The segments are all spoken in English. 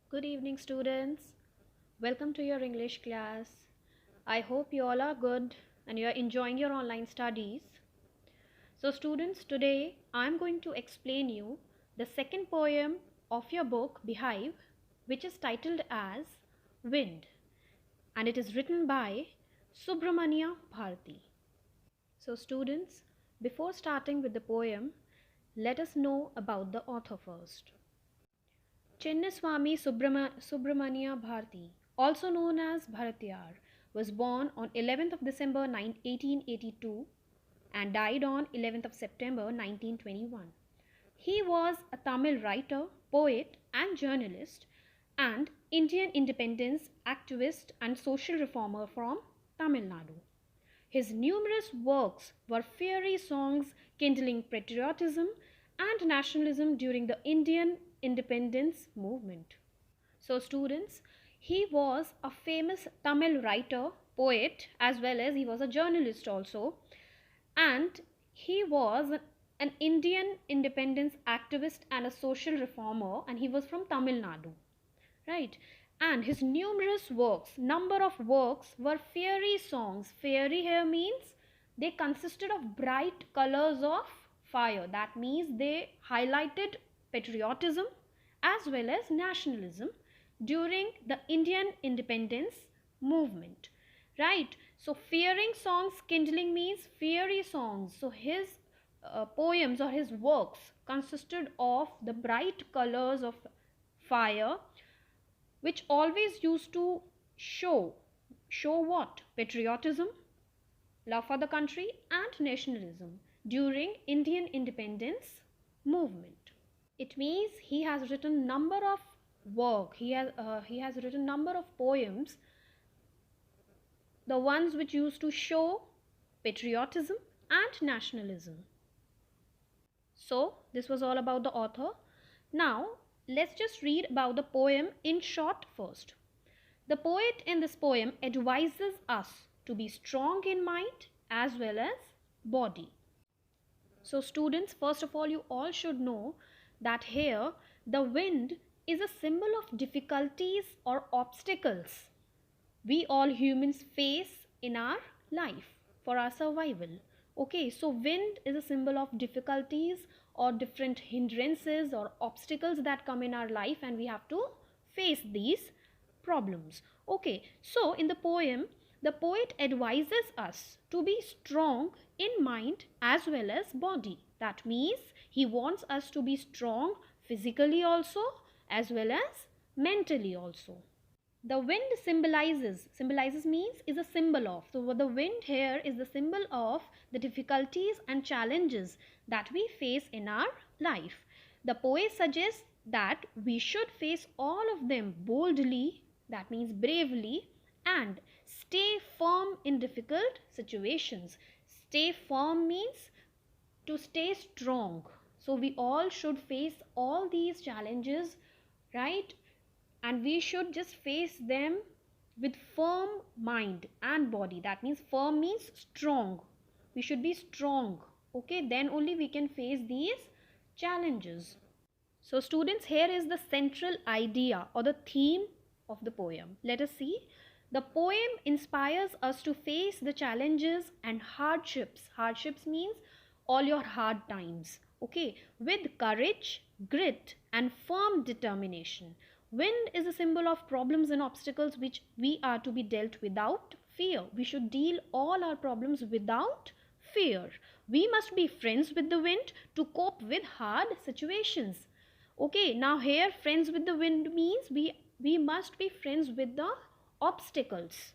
Good evening, students. Welcome to your English class. I hope you all are good and you are enjoying your online studies. So, students, today I'm going to explain you the second poem of your book Beehive, which is titled as Wind, and it is written by Subramania Bharati. So, students, before starting with the poem, let us know about the author first. Chinnaswamy Subramania Bharati, also known as Bharatiyar, was born on 11th of December 1882 and died on 11th of September 1921. He was a Tamil writer, poet and journalist and Indian independence activist and social reformer from Tamil Nadu. His numerous works were fiery songs kindling patriotism and nationalism during the Indian independence movement. So, students, he was a famous Tamil writer, poet, as well as he was a journalist also, and he was an Indian independence activist and a social reformer, and he was from Tamil Nadu, right? And his numerous works, number of works, were fiery songs. Fiery here means they consisted of bright colors of fire. That means they highlighted patriotism as well as nationalism during the Indian independence movement, right? So fearing songs kindling means fiery songs. So his poems or his works consisted of the bright colors of fire, which always used to show what? Patriotism, love for the country and nationalism during Indian independence movement. It means he has written number of he has written number of poems, the ones which used to show patriotism and nationalism. So this was all about the author. Now let's just read about the poem in short first. The poet in this poem advises us to be strong in mind as well as body. So students, first of all, you all should know that here the wind is a symbol of difficulties or obstacles we all humans face in our life for our survival. Okay, so wind is a symbol of difficulties or different hindrances or obstacles that come in our life, and we have to face these problems. Okay, so in the poem, the poet advises us to be strong in mind as well as body. That means he wants us to be strong physically also as well as mentally also. The wind symbolizes means is a symbol of. So the wind here is the symbol of the difficulties and challenges that we face in our life. The poet suggests that we should face all of them boldly, that means bravely, and stay firm in difficult situations. Stay firm means to stay strong. So we all should face all these challenges, right? And we should just face them with firm mind and body. That means firm means strong. We should be strong. Okay, then only we can face these challenges. So students, here is the central idea or the theme of the poem. Let us see. The poem inspires us to face the challenges and hardships. Hardships means all your hard times. Okay, with courage, grit and firm determination. Wind is a symbol of problems and obstacles which we are to be dealt without fear. We should deal all our problems without fear. We must be friends with the wind to cope with hard situations. Okay, now here friends with the wind means we must be friends with the obstacles.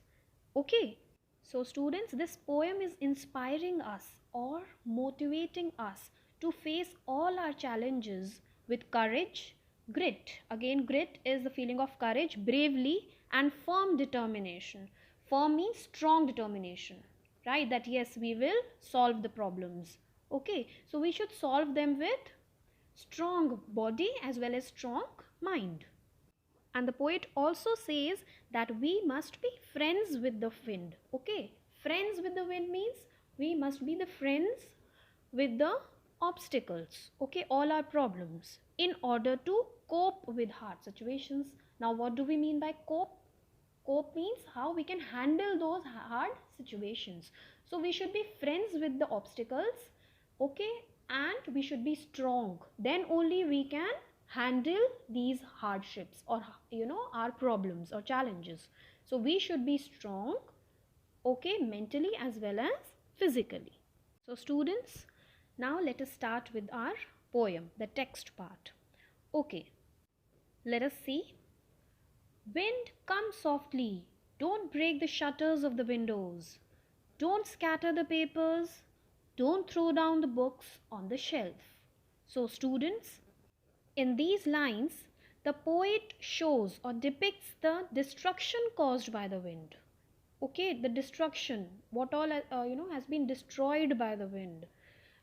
Okay, so students, this poem is inspiring us or motivating us to face all our challenges with courage, grit. Again, grit is the feeling of courage, bravely and firm determination. Firm means strong determination, right? That yes, we will solve the problems. Okay, so we should solve them with strong body as well as strong mind. And the poet also says that we must be friends with the wind. Okay, friends with the wind means we must be the friends with the obstacles, okay, all our problems, in order to cope with hard situations. Now, what do we mean by cope? Cope means how we can handle those hard situations. So we should be friends with the obstacles, okay, and we should be strong. Then only we can handle these hardships, or our problems or challenges. So we should be strong, okay, mentally as well as physically. So students, now let us start with our poem, the text part. Okay, let us see. Wind, come softly. Don't break the shutters of the windows. Don't scatter the papers. Don't throw down the books on the shelf. So, students, in these lines, the poet shows or depicts the destruction caused by the wind. Okay, the destruction, what all has been destroyed by the wind.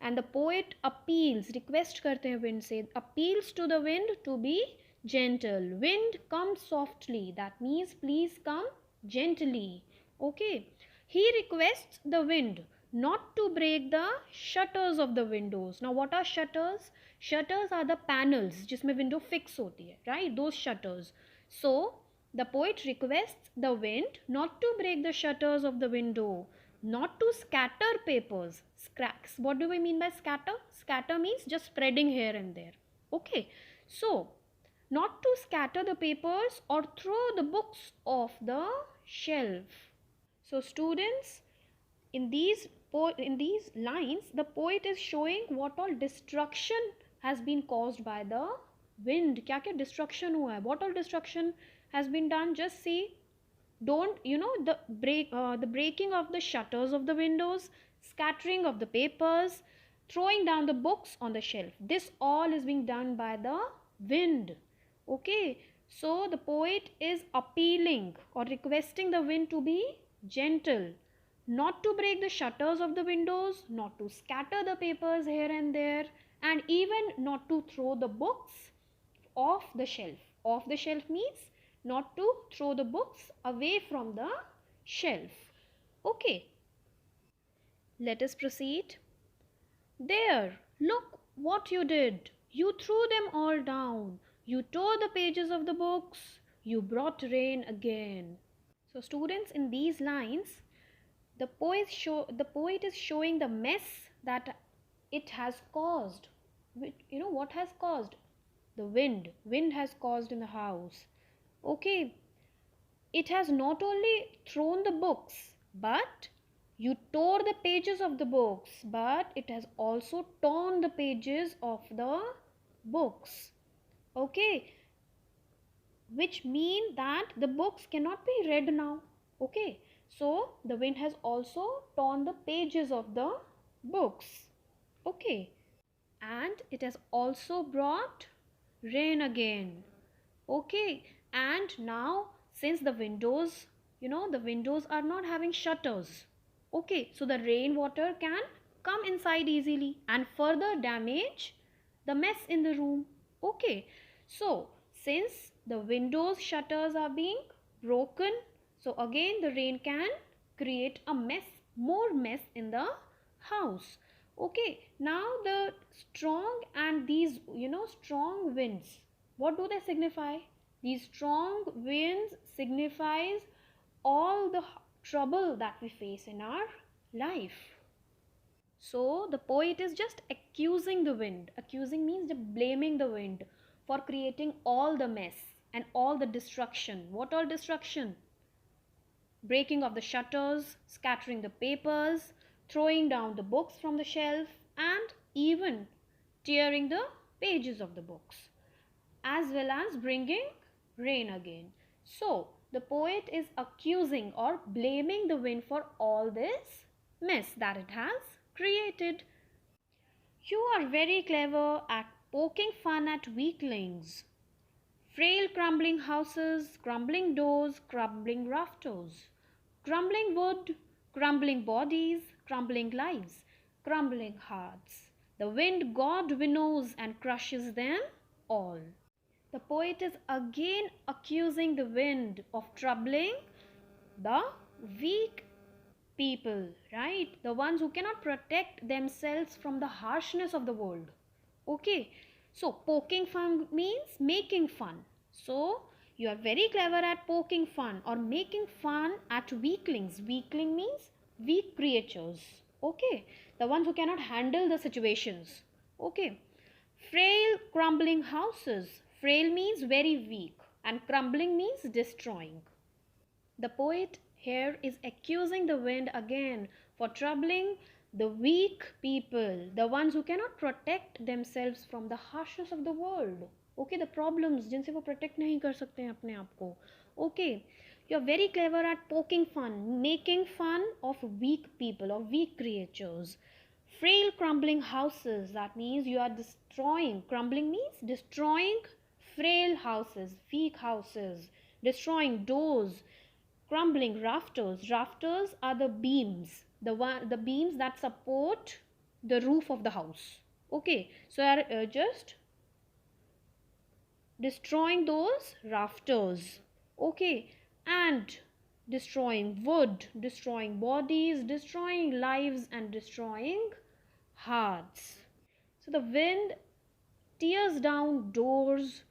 And the poet appeals, request karte hain wind se, appeals to the wind to be gentle. Wind, come softly. That means please come gently. Okay. He requests the wind not to break the shutters of the windows. Now what are shutters? Shutters are the panels जिसमें window fix होती है, right? Those shutters. So the poet requests the wind not to break the shutters of the window, not to scatter papers. Scraps. What do we mean by scatter? Scatter means just spreading here and there. Okay. So not to scatter the papers or throw the books off the shelf. So students, in these lines, the poet is showing what all destruction has been caused by the wind. क्या क्या destruction हुआ है? What all destruction has been done? Just see. Don't the breaking of the shutters of the windows, scattering of the papers, throwing down the books on the shelf. This all is being done by the wind. Okay, so the poet is appealing or requesting the wind to be gentle, not to break the shutters of the windows, not to scatter the papers here and there, and even not to throw the books off the shelf. Off the shelf means not to throw the books away from the shelf. Okay, let us proceed. There, look what you did. You threw them all down. You tore the pages of the books. You brought rain again. So students, in these lines, the poet is showing the mess that it has caused. What has caused? The wind. Wind has caused in the house. Okay, it has not only thrown the books, but you tore the pages of the books, but it has also torn the pages of the books. Okay, which mean that the books cannot be read now. Okay, so the wind has also torn the pages of the books. Okay, and it has also brought rain again. Okay, and now since the windows are not having shutters, okay, so the rainwater can come inside easily and further damage the mess in the room. Okay, so since the windows shutters are being broken, so again the rain can create a mess, more mess in the house. Okay, now the strong and these strong winds, what do they signify? These strong winds signifies all the trouble that we face in our life. So the poet is just accusing the wind. Accusing means blaming the wind for creating all the mess and all the destruction. What all destruction? Breaking of the shutters, scattering the papers, throwing down the books from the shelf, and even tearing the pages of the books, as well as bringing rain again. So the poet is accusing or blaming the wind for all this mess that it has created. You are very clever at poking fun at weaklings. Frail crumbling houses, crumbling doors, crumbling rafters, crumbling wood, crumbling bodies, crumbling lives, crumbling hearts. The wind god winnows and crushes them all. The poet is again accusing the wind of troubling the weak people, right? The ones who cannot protect themselves from the harshness of the world. Okay, So poking fun means making fun. So you are very clever at poking fun or making fun at weaklings. Weakling means weak creatures. Okay, the ones who cannot handle the situations. Okay, frail crumbling houses. Frail means very weak and crumbling means destroying. The poet here is accusing the wind again for troubling the weak people, the ones who cannot protect themselves from the harshness of the world. Okay, the problems जिनसे वो protect नहीं कर सकते हैं अपने आप को. Okay, you are very clever at poking fun, making fun of weak people or weak creatures. Frail crumbling houses, that means you are destroying. Crumbling means destroying frail houses, weak houses, destroying doors, crumbling rafters. Rafters are the beams, the beams that support the roof of the house. Okay, so are just destroying those rafters. Okay, and destroying wood, destroying bodies, destroying lives, and destroying hearts. So the wind tears down doors,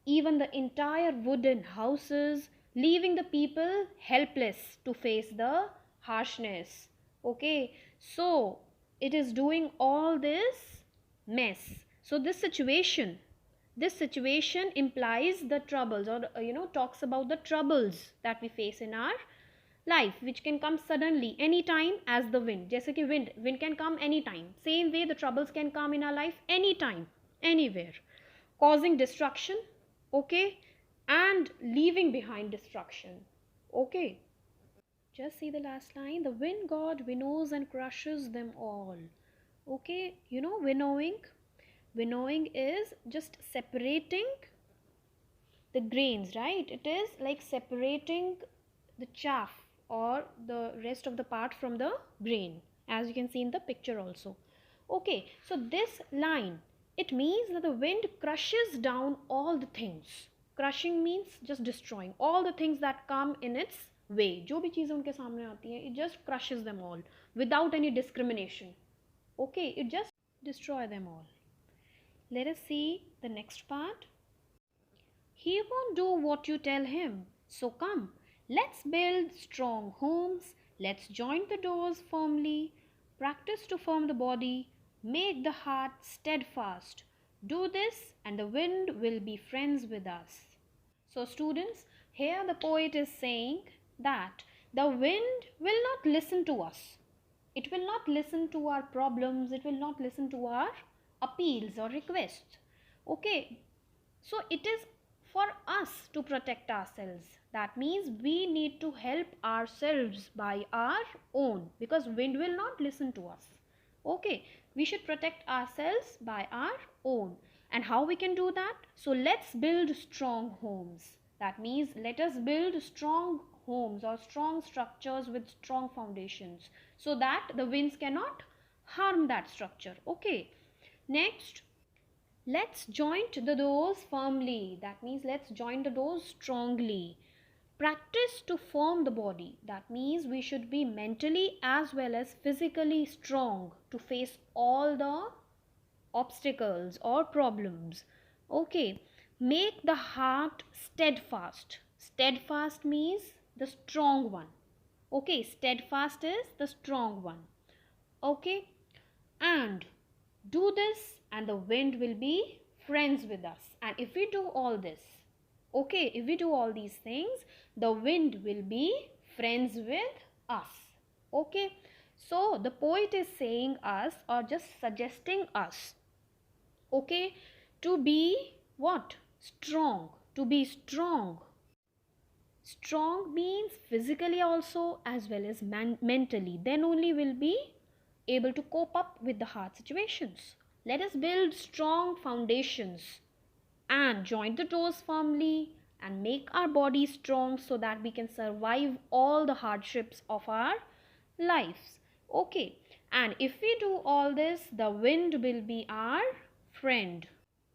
even the entire wooden houses, leaving the people helpless to face the harshness. Okay, so it is doing all this mess. So this situation implies the troubles, or talks about the troubles that we face in our life, which can come suddenly anytime as the wind. जैसे कि wind can come anytime. Same way the troubles can come in our life anytime, anywhere, causing destruction. Okay, and leaving behind destruction. Okay, just see the last line. The wind god winnows and crushes them all. Okay, winnowing is just separating the grains, right? It is like separating the chaff or the rest of the part from the grain, as you can see in the picture also. Okay, so this line, it means that the wind crushes down all the things. Crushing means just destroying all the things that come in its way. जो भी चीज़ें उनके सामने आती हैं, it just crushes them all without any discrimination. Okay, it just destroy them all. Let us see the next part. He won't do what you tell him. So come, let's build strong homes. Let's join the doors firmly. Practice to firm the body. Make the heart steadfast. Do this and the wind will be friends with us. So students, here the poet is saying that the wind will not listen to us. It will not listen to our problems. It will not listen to our appeals or requests. Okay, so it is for us to protect ourselves. That means we need to help ourselves by our own, because wind will not listen to us. Okay, we should protect ourselves by our own. And how we can do that? So let's build strong homes. That means let us build strong homes or strong structures with strong foundations, so that the winds cannot harm that structure. Okay, next, let's joint the doors firmly. That means let's join the doors strongly. Practice to form the body. That means we should be mentally as well as physically strong to face all the obstacles or problems. Okay, make the heart steadfast. Steadfast means the strong one. Okay, steadfast is the strong one. Okay, and do this and the wind will be friends with us. And if we do all this, okay, if we do all these things, the wind will be friends with us. Okay, so the poet is saying us, or just suggesting us, okay, to be what? Strong. To be strong. Strong means physically also as well as mentally. Then only we'll be able to cope up with the hard situations. Let us build strong foundations and join the doors firmly and make our body strong so that we can survive all the hardships of our lives. Okay, and if we do all this, the wind will be our friend.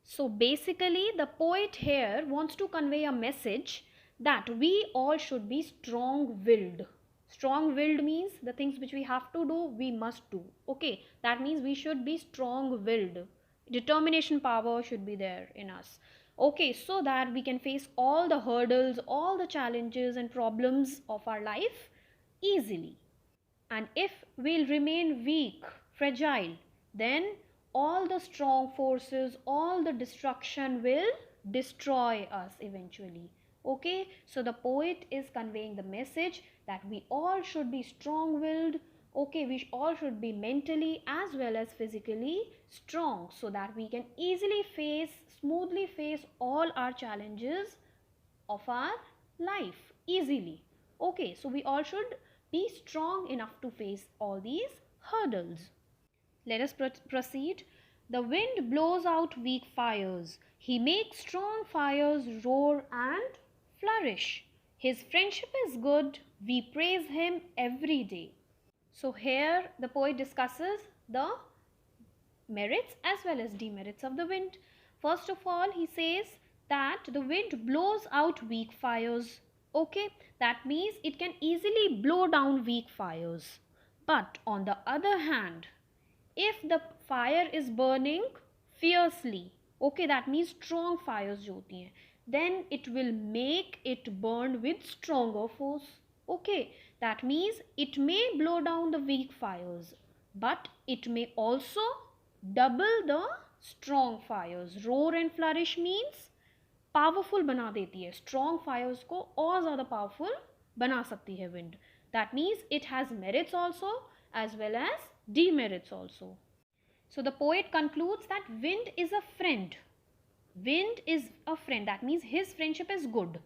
So basically, the poet here wants to convey a message that we all should be strong-willed. Strong-willed means the things which we have to do, we must do. Okay, that means we should be strong-willed. determination power should be there in us. Okay, so that we can face all the hurdles, all the challenges and problems of our life easily. And if we'll remain weak, fragile, then all the strong forces, all the destruction will destroy us eventually. Okay, so the poet is conveying the message that we all should be strong willed. Okay, we all should be mentally as well as physically strong so that we can easily face, smoothly face all our challenges of our life easily. Okay, so we all should be strong enough to face all these hurdles. Let us proceed. The wind blows out weak fires. He makes strong fires roar and flourish. His friendship is good. We praise him every day. So here the poet discusses the merits as well as demerits of the wind. First of all, he says that the wind blows out weak fires. Okay, that means it can easily blow down weak fires. But on the other hand, if the fire is burning fiercely, okay, that means strong fires जो होती हैं, then it will make it burn with stronger force. Okay, that means it may blow down the weak fires, but it may also double the strong fires. Roar and flourish means powerful बना देती है, strong Fyers को और ज़्यादा powerful बना सकती है wind. That means it has merits also as well as demerits also. So the poet concludes that wind is a friend. Wind is a friend. That means his friendship is good.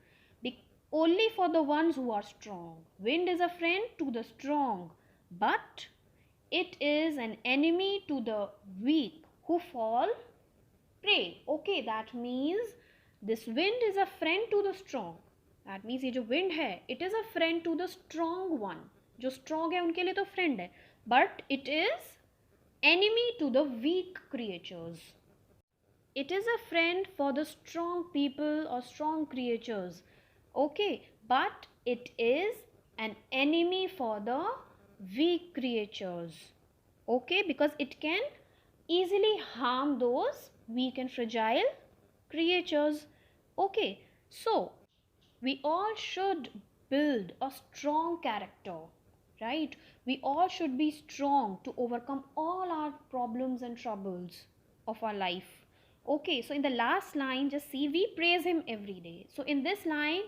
Only for the ones who are strong. Wind is a friend to the strong, but it is an enemy to the weak who fall prey. Okay, that means this wind is a friend to the strong. That means ये जो wind है, it is a friend to the strong one. जो strong है उनके लिए तो friend है, but it is enemy to the weak creatures. It is a friend for the strong people or strong creatures. Okay, but it is an enemy for the weak creatures. Okay, because it can easily harm those weak and fragile creatures. Okay, so we all should build a strong character, right? We all should be strong to overcome all our problems and troubles of our life. Okay, so in the last line, just see, we praise him every day. So in this line,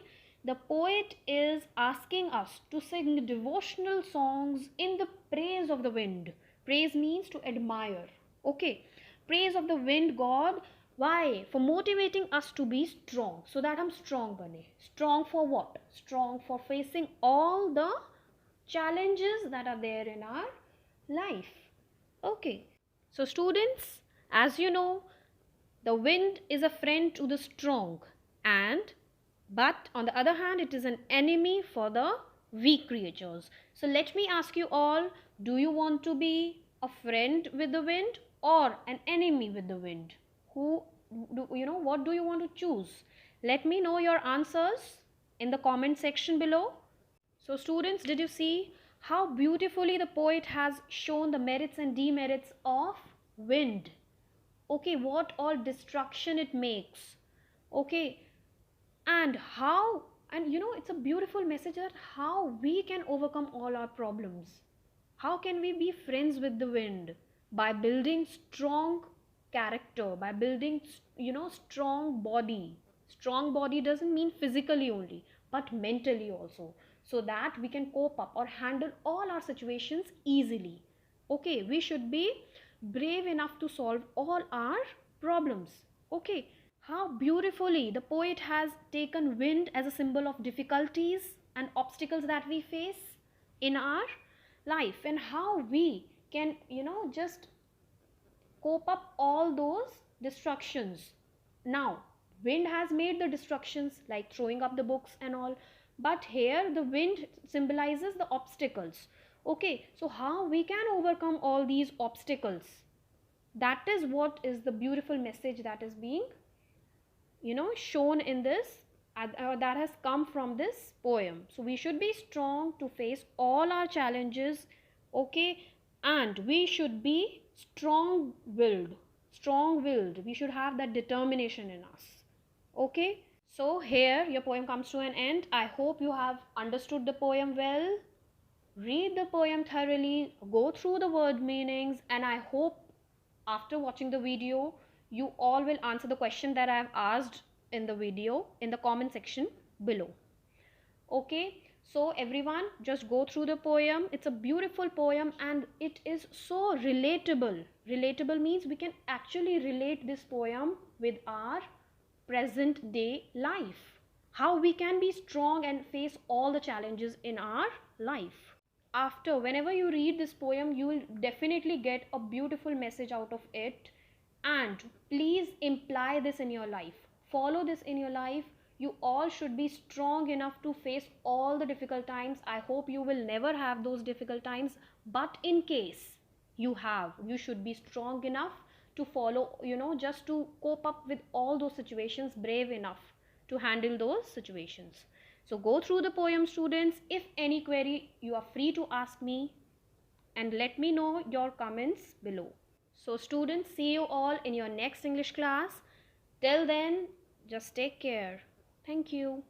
the poet is asking us to sing devotional songs in the praise of the wind. Praise means to admire. Okay, praise of the wind god. Why? For motivating us to be strong, so that हम strong बने. Strong for what? Strong for facing all the challenges that are there in our life. Okay, so students, as you know, the wind is a friend to the strong, but on the other hand, it is an enemy for the weak creatures. So let me ask you all, do you want to be a friend with the wind or an enemy with the wind? What do you want to choose? Let me know your answers in the comment section below. So students, did you see how beautifully the poet has shown the merits and demerits of wind? Okay, what all destruction it makes. Okay, and how, and it's a beautiful message that how we can overcome all our problems. How can we be friends with the wind? By building strong character, by building strong body. Strong body doesn't mean physically only, but mentally also, so that we can cope up or handle all our situations easily. Okay, we should be brave enough to solve all our problems. Okay, how beautifully the poet has taken wind as a symbol of difficulties and obstacles that we face in our life, and how we can just cope up all those destructions. Now wind has made the destructions like throwing up the books and all, but here the wind symbolizes the obstacles. Okay, so how we can overcome all these obstacles, that is what is the beautiful message that is being shown in this, that has come from this poem. So we should be strong to face all our challenges. Okay, and we should be strong willed. strong-willed. We should have that determination in us. Okay, so here your poem comes to an end. I hope you have understood the poem well. Read the poem thoroughly, go through the word meanings, and I hope after watching the video you all will answer the question that I have asked in the video in the comment section below. Okay, so everyone, just go through the poem. It's a beautiful poem and it is so relatable. Relatable means we can actually relate this poem with our present day life, how we can be strong and face all the challenges in our life. After, whenever you read this poem, you will definitely get a beautiful message out of it, and please imply this in your life, follow this in your life. You all should be strong enough to face all the difficult times. I hope you will never have those difficult times, but in case you have, you should be strong enough to follow, just to cope up with all those situations, brave enough to handle those situations. So go through the poem, students. If any query, you are free to ask me and let me know your comments below. So students, see you all in your next English class. Till then, just take care. Thank you.